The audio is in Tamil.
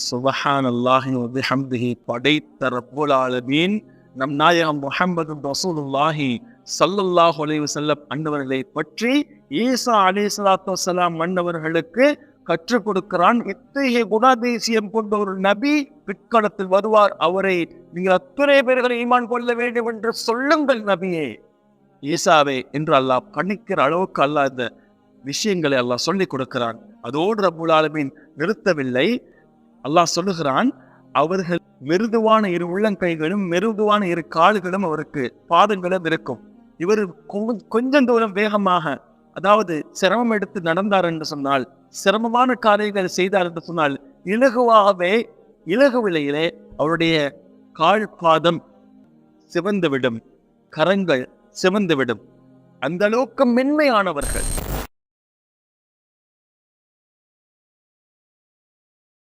சுப்ஹானல்லாஹி வ பிஹம்திஹி, படைத்த ரப்புல் ஆலமீன் நம் நாயகம் முஹம்மது ரசூலுல்லாஹி ஸல்லல்லாஹு அலைஹி வஸல்லம் அன்னவர்களை பற்றி ஈசா அலைஹிஸ்ஸலாத்து வஸ்ஸலாம் அன்னவர்களுக்கு கற்றுக் கொடுக்கிறான். இத்தகைய குணாதிசயம் கொண்ட ஒரு நபி பிற்காலத்தில் வருவார், அவரை நீங்கள் அத்தனை பேர்களை ஈமான் கொள்ள வேண்டும் என்று சொல்லுங்கள் நபியே, ஈசாவே என்று அல்லாஹ் பணிக்கிற அளவுக்கு அல்லாஹ் இந்த விஷயங்களை அல்லாஹ் சொல்லிக் கொடுக்கிறான். அதோடு ரப்புல் ஆலமீன் நிறுத்தவில்லை. அல்லாஹ் சொல்லுகிறான், அவர்கள் மிருதுவான இரு உள்ளங்கைகளும் மிருதுவான இரு கால்களும் அவருக்கு பாதங்களும் இருக்கும். இவர் கொஞ்சம் தூரம் வேகமாக, அதாவது சிரமம் எடுத்து நடந்தார் என்று சொன்னால், சிரமமான காரியங்கள் செய்தார் என்று சொன்னால், இலகு விலையிலே அவருடைய கால் பாதம் சிவந்துவிடும், கரங்கள் சிவந்துவிடும். அந்த அளவுக்கு மென்மையானவர்கள்.